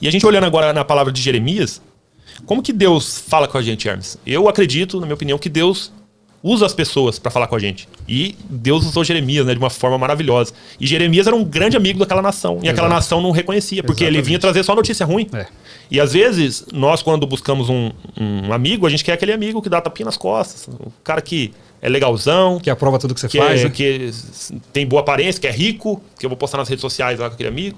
E a gente olhando agora na palavra de Jeremias, como que Deus fala com a gente, Hermes? Eu acredito, na minha opinião, que Deus usa as pessoas para falar com a gente. E Deus usou Jeremias, né, de uma forma maravilhosa. E Jeremias era um grande amigo daquela nação. E aquela nação não reconhecia, porque ele vinha trazer só notícia ruim. E às vezes, nós quando buscamos um amigo, a gente quer aquele amigo que dá tapinha nas costas. O cara que é legalzão. Que aprova tudo que você faz. Né? Que tem boa aparência, que é rico, que eu vou postar nas redes sociais lá com aquele amigo.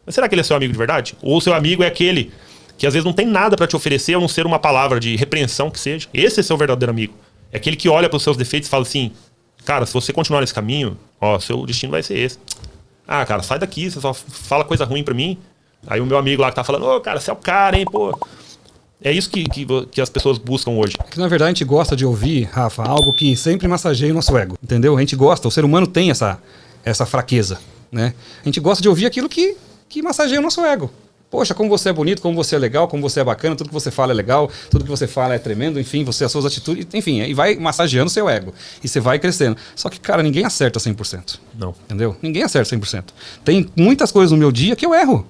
Mas será que ele é seu amigo de verdade? Ou o seu amigo é aquele que às vezes não tem nada para te oferecer, a não ser uma palavra de repreensão que seja. Esse é seu verdadeiro amigo. É aquele que olha para os seus defeitos e fala assim: cara, se você continuar nesse caminho, ó, seu destino vai ser esse. Ah, cara, sai daqui, você só fala coisa ruim para mim. Aí o meu amigo lá que tá falando: ô, cara, você é o cara, hein, pô. É isso que as pessoas buscam hoje. Que na verdade a gente gosta de ouvir, Rafa, algo que sempre massageia o nosso ego, entendeu? A gente gosta, o ser humano tem essa fraqueza, né? A gente gosta de ouvir aquilo que massageia o nosso ego. Poxa, como você é bonito, como você é legal, como você é bacana, tudo que você fala é legal, tudo que você fala é tremendo, enfim, as suas atitudes, enfim, e vai massageando o seu ego. E você vai crescendo. Só que, cara, ninguém acerta 100%. Não. Entendeu? Ninguém acerta 100%. Tem muitas coisas no meu dia que eu erro.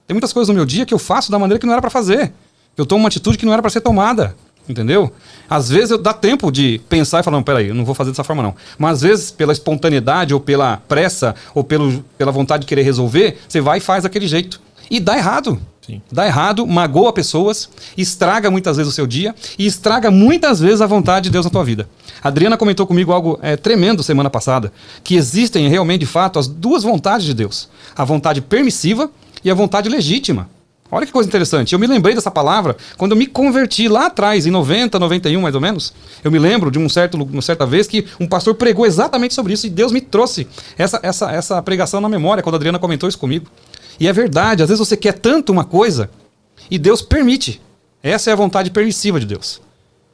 Tem muitas coisas no meu dia que eu faço da maneira que não era pra fazer. Eu tomo uma atitude que não era pra ser tomada. Entendeu? Às vezes dá tempo de pensar e falar: não, peraí, eu não vou fazer dessa forma não. Mas às vezes, pela espontaneidade, ou pela pressa, ou pela vontade de querer resolver, você vai e faz daquele jeito. E dá errado. Sim. Dá errado, magoa pessoas, estraga muitas vezes o seu dia e estraga muitas vezes a vontade de Deus na tua vida. A Adriana comentou comigo algo tremendo semana passada, que existem realmente, de fato, as duas vontades de Deus. A vontade permissiva e a vontade legítima. Olha que coisa interessante. Eu me lembrei dessa palavra quando eu me converti lá atrás, em 90, 91 mais ou menos. Eu me lembro de uma certa vez que um pastor pregou exatamente sobre isso e Deus me trouxe essa pregação na memória quando a Adriana comentou isso comigo. E é verdade, às vezes você quer tanto uma coisa e Deus permite. Essa é a vontade permissiva de Deus.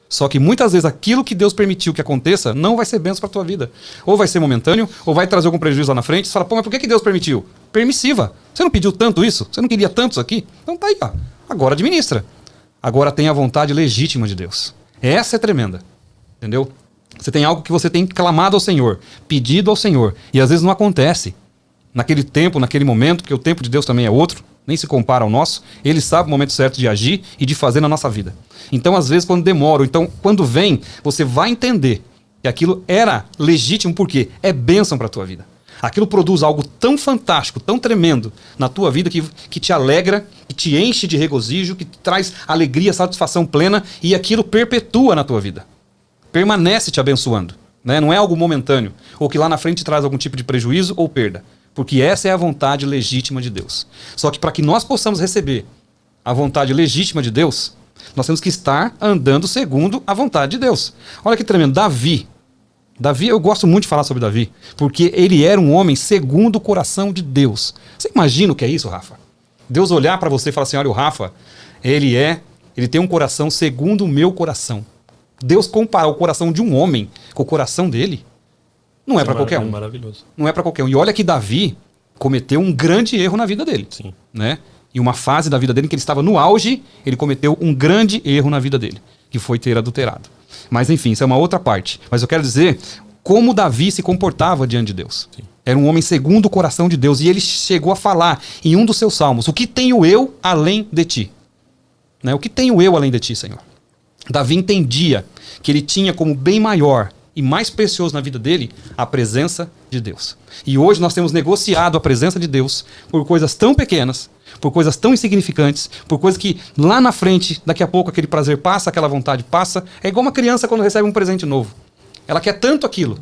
Só que muitas vezes aquilo que Deus permitiu que aconteça não vai ser bênção para a tua vida. Ou vai ser momentâneo, ou vai trazer algum prejuízo lá na frente. Você fala: pô, mas por que Deus permitiu? Permissiva. Você não pediu tanto isso? Você não queria tanto isso aqui? Então tá aí, ó. Agora administra. Agora tem a vontade legítima de Deus. Essa é tremenda. Entendeu? Você tem algo que você tem clamado ao Senhor, pedido ao Senhor, e às vezes não acontece. Naquele tempo, naquele momento, porque o tempo de Deus também é outro, nem se compara ao nosso. Ele sabe o momento certo de agir e de fazer na nossa vida. Então, às vezes, quando demora, ou então, quando vem, você vai entender que aquilo era legítimo, porque é bênção para a tua vida. Aquilo produz algo tão fantástico, tão tremendo na tua vida, que te alegra, que te enche de regozijo, que te traz alegria, satisfação plena, e aquilo perpetua na tua vida. Permanece te abençoando. Né? Não é algo momentâneo, ou que lá na frente traz algum tipo de prejuízo ou perda. Porque essa é a vontade legítima de Deus. Só que para que nós possamos receber a vontade legítima de Deus, nós temos que estar andando segundo a vontade de Deus. Olha que tremendo. Davi, eu gosto muito de falar sobre Davi, porque ele era um homem segundo o coração de Deus. Você imagina o que é isso, Rafa? Deus olhar para você e falar assim: olha, o Rafa, ele tem um coração segundo o meu coração. Deus comparar o coração de um homem com o coração dele. Não é para qualquer um. Maravilhoso. Não é para qualquer um. E olha que Davi cometeu um grande erro na vida dele. Sim. Né? Em uma fase da vida dele em que ele estava no auge, ele cometeu um grande erro na vida dele, que foi ter adulterado. Mas enfim, isso é uma outra parte. Mas eu quero dizer como Davi se comportava diante de Deus. Sim. Era um homem segundo o coração de Deus. E ele chegou a falar em um dos seus salmos: o que tenho eu além de ti? Né? O que tenho eu além de ti, Senhor? Davi entendia que ele tinha como bem maior e mais precioso na vida dele a presença de Deus. E hoje nós temos negociado a presença de Deus por coisas tão pequenas, por coisas tão insignificantes, por coisas que lá na frente, daqui a pouco aquele prazer passa, aquela vontade passa. É igual uma criança quando recebe um presente novo. Ela quer tanto aquilo.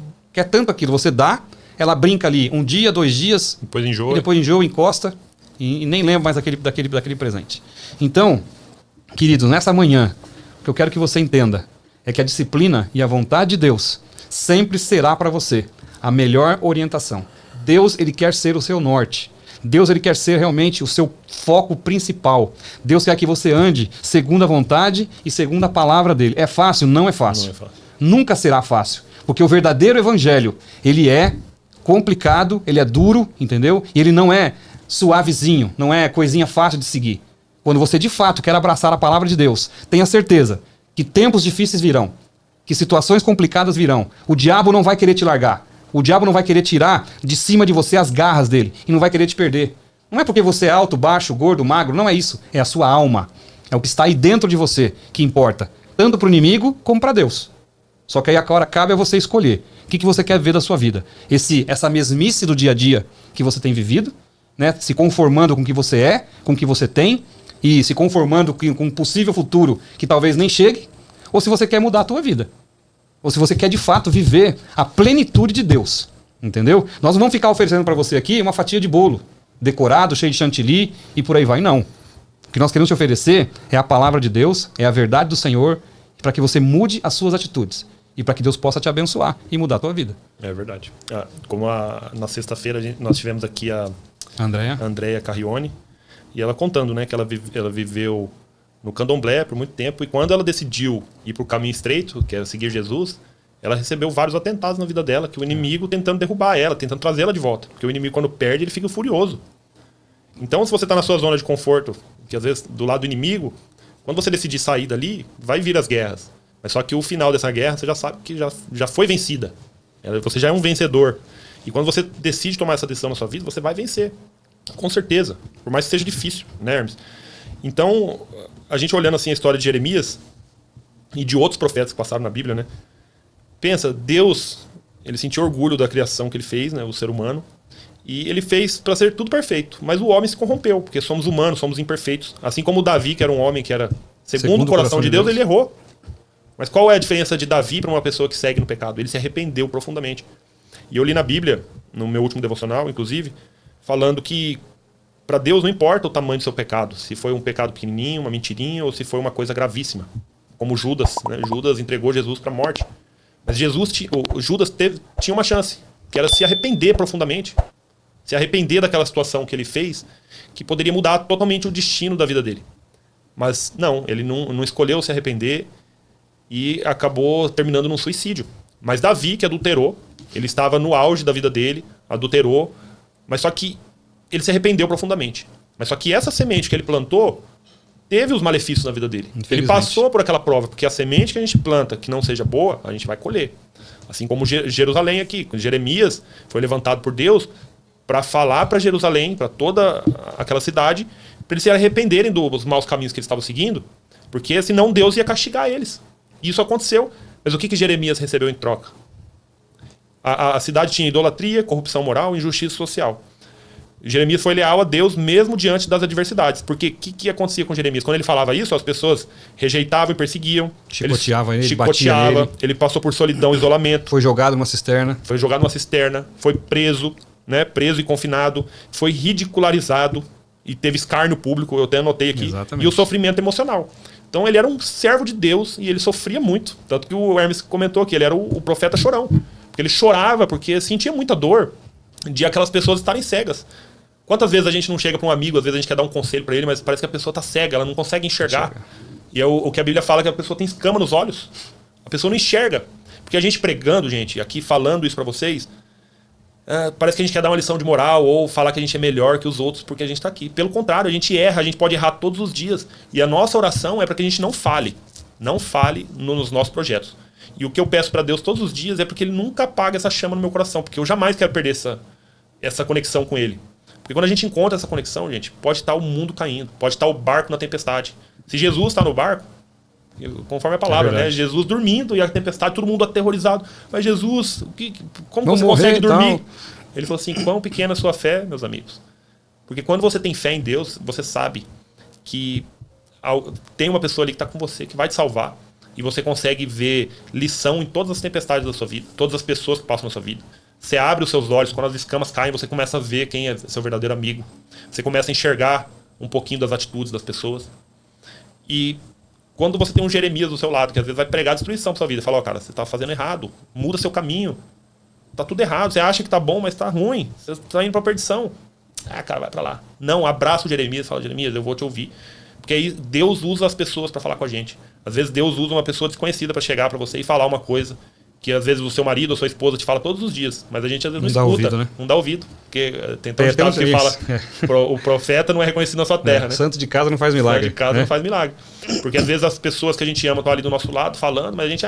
Você dá, ela brinca ali um dia, 2 dias, depois enjoa. E depois enjoa, encosta e nem lembra mais daquele presente. Então, queridos, nessa manhã, o que eu quero que você entenda é que a disciplina e a vontade de Deus sempre será para você a melhor orientação. Deus, ele quer ser o seu norte. Deus, ele quer ser realmente o seu foco principal. Deus quer que você ande segundo a vontade e segundo a palavra dele. É fácil? Não é fácil. Não é fácil. Nunca será fácil. Porque o verdadeiro evangelho, ele é complicado, ele é duro, entendeu? E ele não é suavezinho, não é coisinha fácil de seguir. Quando você de fato quer abraçar a palavra de Deus, tenha certeza que tempos difíceis virão, que situações complicadas virão. O diabo não vai querer te largar. O diabo não vai querer tirar de cima de você as garras dele e não vai querer te perder. Não é porque você é alto, baixo, gordo, magro, não é isso. É a sua alma. É o que está aí dentro de você que importa. Tanto para o inimigo como para Deus. Só que aí agora cabe a você escolher. O que você quer ver da sua vida? Essa mesmice do dia a dia que você tem vivido, né? Se conformando com o que você é, com o que você tem, e se conformando com um possível futuro que talvez nem chegue, ou se você quer mudar a tua vida. Ou se você quer de fato viver a plenitude de Deus. Entendeu? Nós não vamos ficar oferecendo para você aqui uma fatia de bolo decorado, cheio de chantilly e por aí vai, não. O que nós queremos te oferecer é a palavra de Deus, é a verdade do Senhor, para que você mude as suas atitudes e para que Deus possa te abençoar e mudar a tua vida. É verdade. Na sexta-feira nós tivemos aqui a Andréia Carrione, e ela contando, né, que ela viveu no candomblé por muito tempo, e quando ela decidiu ir para o caminho estreito, que era seguir Jesus, ela recebeu vários atentados na vida dela, que o inimigo tentando derrubar ela, tentando trazer ela de volta. Porque o inimigo, quando perde, ele fica furioso. Então, se você está na sua zona de conforto, que às vezes do lado do inimigo, quando você decidir sair dali, vai vir as guerras. Mas só que o final dessa guerra, você já sabe que já foi vencida. Você já é um vencedor. E quando você decide tomar essa decisão na sua vida, você vai vencer. Com certeza. Por mais que seja difícil, né, Hermes? Então, a gente olhando assim a história de Jeremias e de outros profetas que passaram na Bíblia, né? Pensa, Deus, ele sentiu orgulho da criação que ele fez, né, o ser humano, e ele fez para ser tudo perfeito. Mas o homem se corrompeu, porque somos humanos, somos imperfeitos. Assim como Davi, que era um homem que era segundo o coração de Deus, ele errou. Mas qual é a diferença de Davi para uma pessoa que segue no pecado? Ele se arrependeu profundamente. E eu li na Bíblia, no meu último devocional, inclusive, falando que para Deus não importa o tamanho do seu pecado, se foi um pecado pequenininho, uma mentirinha, ou se foi uma coisa gravíssima. Como Judas, né? Judas entregou Jesus para a morte. Mas Judas tinha uma chance, que era se arrepender profundamente. Se arrepender daquela situação que ele fez, que poderia mudar totalmente o destino da vida dele. Mas não, ele não escolheu se arrepender e acabou terminando num suicídio. Mas Davi, que adulterou, ele estava no auge da vida dele, adulterou, mas só que ele se arrependeu profundamente. Mas só que essa semente que ele plantou teve os malefícios na vida dele. Ele passou por aquela prova, porque a semente que a gente planta, que não seja boa, a gente vai colher. Assim como Jerusalém aqui. Jeremias foi levantado por Deus para falar para Jerusalém, para toda aquela cidade, para eles se arrependerem dos maus caminhos que eles estavam seguindo, porque senão Deus ia castigar eles. E isso aconteceu. Mas o que Jeremias recebeu em troca? A cidade tinha idolatria, corrupção moral e injustiça social. Jeremias foi leal a Deus mesmo diante das adversidades. Porque o que acontecia com Jeremias? Quando ele falava isso, as pessoas rejeitavam e perseguiam. Chicoteavam ele, chicoteava, ele passou por solidão, isolamento. Foi jogado numa cisterna. Foi preso, né? Preso e confinado. Foi ridicularizado e teve escárnio público, eu até anotei aqui. Exatamente. E o sofrimento emocional. Então ele era um servo de Deus e ele sofria muito. Tanto que o Hermes comentou que ele era o profeta chorão. Porque ele chorava porque sentia muita dor de aquelas pessoas estarem cegas. Quantas vezes a gente não chega para um amigo, às vezes a gente quer dar um conselho para ele, mas parece que a pessoa está cega, ela não consegue enxergar. E é o que a Bíblia fala, que a pessoa tem escama nos olhos. A pessoa não enxerga. Porque a gente pregando, gente, aqui falando isso para vocês, parece que a gente quer dar uma lição de moral ou falar que a gente é melhor que os outros porque a gente está aqui. Pelo contrário, a gente erra, a gente pode errar todos os dias. E a nossa oração é para que a gente não fale. Não fale nos nossos projetos. E o que eu peço para Deus todos os dias é porque Ele nunca apaga essa chama no meu coração. Porque eu jamais quero perder essa conexão com Ele. Porque quando a gente encontra essa conexão, gente, pode estar o mundo caindo. Pode estar o barco na tempestade. Se Jesus está no barco, conforme a palavra, né? Jesus dormindo e a tempestade, todo mundo aterrorizado. Mas Jesus, como você consegue dormir? Ele falou assim, quão pequena a sua fé, meus amigos. Porque quando você tem fé em Deus, você sabe que tem uma pessoa ali que está com você, que vai te salvar. E você consegue ver lição em todas as tempestades da sua vida, todas as pessoas que passam na sua vida. Você abre os seus olhos, quando as escamas caem, você começa a ver quem é seu verdadeiro amigo. Você começa a enxergar um pouquinho das atitudes das pessoas. E quando você tem um Jeremias do seu lado, que às vezes vai pregar destruição pra sua vida, fala, cara, você tá fazendo errado, muda seu caminho. Tá tudo errado, você acha que tá bom, mas tá ruim. Você tá indo pra perdição. Cara, vai pra lá. Não, abraça o Jeremias, fala, Jeremias, eu vou te ouvir. Porque aí Deus usa as pessoas para falar com a gente. Às vezes Deus usa uma pessoa desconhecida para chegar para você e falar uma coisa que às vezes o seu marido ou sua esposa te fala todos os dias, mas a gente às vezes não escuta, ouvido, né? Não dá ouvido. Porque tem tão ditado que fala, o profeta não é reconhecido na sua terra, né? Santo de casa não faz milagre. Santo de casa não faz milagre. Porque às vezes as pessoas que a gente ama estão ali do nosso lado falando, mas a gente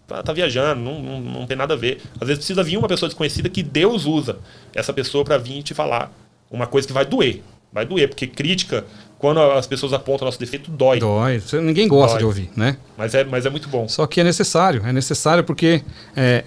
tá viajando, não tem nada a ver. Às vezes precisa vir uma pessoa desconhecida que Deus usa essa pessoa para vir te falar uma coisa que vai doer. Vai doer, porque crítica, quando as pessoas apontam nosso defeito, dói. Dói. Ninguém gosta Dói. de ouvir, né? Mas é muito bom. Só que é necessário porque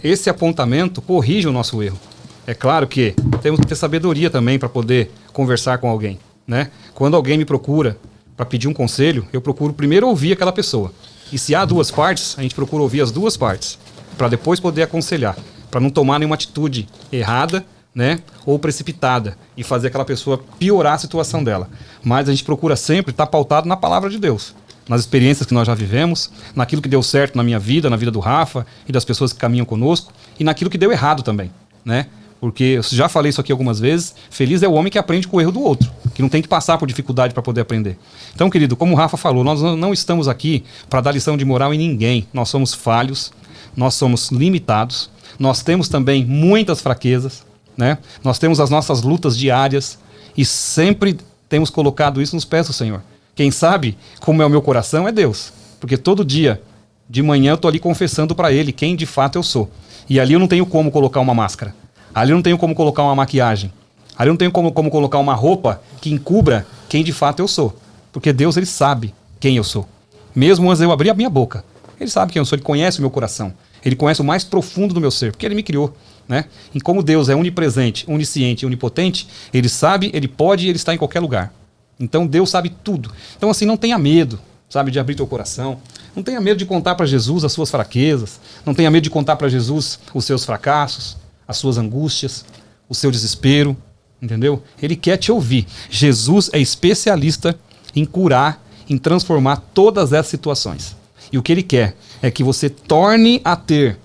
esse apontamento corrige o nosso erro. É claro que temos que ter sabedoria também para poder conversar com alguém, né? Quando alguém me procura para pedir um conselho, eu procuro primeiro ouvir aquela pessoa. E se há duas partes, a gente procura ouvir as duas partes, para depois poder aconselhar, para não tomar nenhuma atitude errada, né, ou precipitada e fazer aquela pessoa piorar a situação dela. Mas a gente procura sempre estar pautado na palavra de Deus, nas experiências que nós já vivemos, naquilo que deu certo na minha vida, na vida do Rafa e das pessoas que caminham conosco, e naquilo que deu errado também, né? Porque eu já falei isso aqui algumas vezes, feliz é o homem que aprende com o erro do outro, que não tem que passar por dificuldade para poder aprender. Então, querido, como o Rafa falou, nós não estamos aqui para dar lição de moral em ninguém. Nós somos falhos, nós somos limitados, nós temos também muitas fraquezas, né? Nós temos as nossas lutas diárias e sempre temos colocado isso nos pés do Senhor. Quem sabe como é o meu coração é Deus, porque todo dia, de manhã, eu estou ali confessando para Ele quem de fato eu sou. E ali eu não tenho como colocar uma máscara, ali eu não tenho como colocar uma maquiagem, ali eu não tenho como colocar uma roupa que encubra quem de fato eu sou, porque Deus, Ele sabe quem eu sou. Mesmo antes de eu abrir a minha boca, Ele sabe quem eu sou, Ele conhece o meu coração, Ele conhece o mais profundo do meu ser, porque Ele me criou. Né? E como Deus é onipresente, onisciente e onipotente, Ele sabe, Ele pode e Ele está em qualquer lugar. Então Deus sabe tudo. Então assim, não tenha medo, sabe, de abrir teu coração. Não tenha medo de contar para Jesus as suas fraquezas. Não tenha medo de contar para Jesus os seus fracassos, as suas angústias, o seu desespero. Entendeu? Ele quer te ouvir. Jesus é especialista em curar, em transformar todas essas situações. E o que Ele quer é que você torne a ter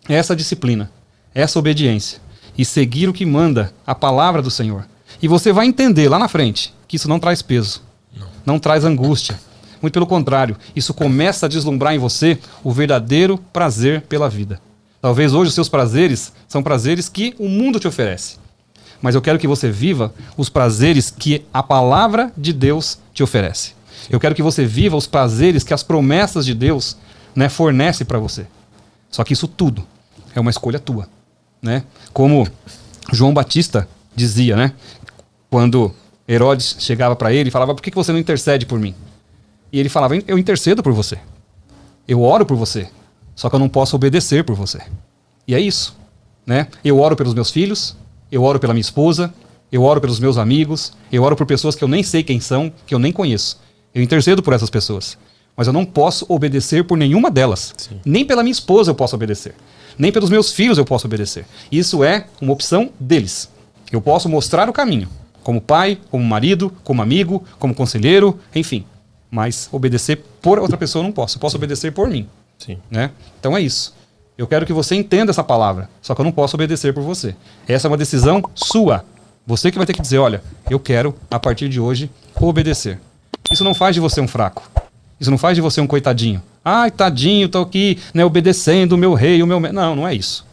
essa disciplina, essa obediência e seguir o que manda a palavra do Senhor. E você vai entender lá na frente que isso não traz peso, não traz angústia. Muito pelo contrário, isso começa a deslumbrar em você o verdadeiro prazer pela vida. Talvez hoje os seus prazeres são prazeres que o mundo te oferece. Mas eu quero que você viva os prazeres que a palavra de Deus te oferece. Eu quero que você viva os prazeres que as promessas de Deus, né, fornecem para você. Só que isso tudo é uma escolha tua. Né? Como João Batista dizia, né? Quando Herodes chegava para ele e falava: por que você não intercede por mim? E ele falava: eu intercedo por você, eu oro por você, só que eu não posso obedecer por você. E é isso, né? Eu oro pelos meus filhos, eu oro pela minha esposa, eu oro pelos meus amigos, eu oro por pessoas que eu nem sei quem são, que eu nem conheço. Eu intercedo por essas pessoas, mas eu não posso obedecer por nenhuma delas. Sim. Nem pela minha esposa eu posso obedecer. Nem pelos meus filhos eu posso obedecer. Isso é uma opção deles. Eu posso mostrar o caminho, como pai, como marido, como amigo, como conselheiro, enfim. Mas obedecer por outra pessoa eu não posso. Eu posso obedecer por mim. Sim. Né? Então é isso. Eu quero que você entenda essa palavra, só que eu não posso obedecer por você. Essa é uma decisão sua. Você que vai ter que dizer: olha, eu quero, a partir de hoje, obedecer. Isso não faz de você um fraco. Isso não faz de você um coitadinho. Ai, tadinho, tô aqui, né, obedecendo o meu rei, o meu... Não, não é isso.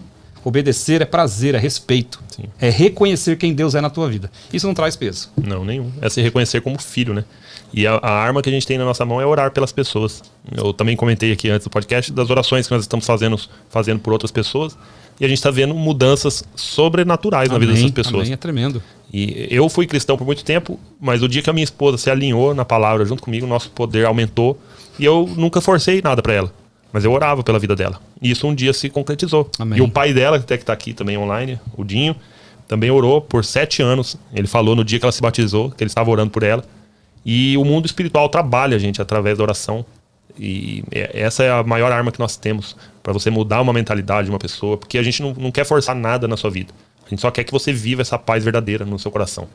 Obedecer é prazer, é respeito. Sim. É reconhecer quem Deus é na tua vida. Isso não traz peso. Não, nenhum. É se reconhecer como filho, né? E a arma que a gente tem na nossa mão é orar pelas pessoas. Eu também comentei aqui antes do podcast das orações que nós estamos fazendo por outras pessoas. E a gente está vendo mudanças sobrenaturais na vida dessas pessoas. Amém, é tremendo. E eu fui cristão por muito tempo, mas o dia que a minha esposa se alinhou na palavra junto comigo, o nosso poder aumentou. E eu nunca forcei nada para ela, mas eu orava pela vida dela. E isso um dia se concretizou. Amém. E o pai dela, até que está aqui também online, o Dinho, também orou por 7 anos. Ele falou no dia que ela se batizou, que ele estava orando por ela. E o mundo espiritual trabalha, gente, através da oração. E essa é a maior arma que nós temos para você mudar uma mentalidade de uma pessoa, porque a gente não quer forçar nada na sua vida. A gente só quer que você viva essa paz verdadeira no seu coração.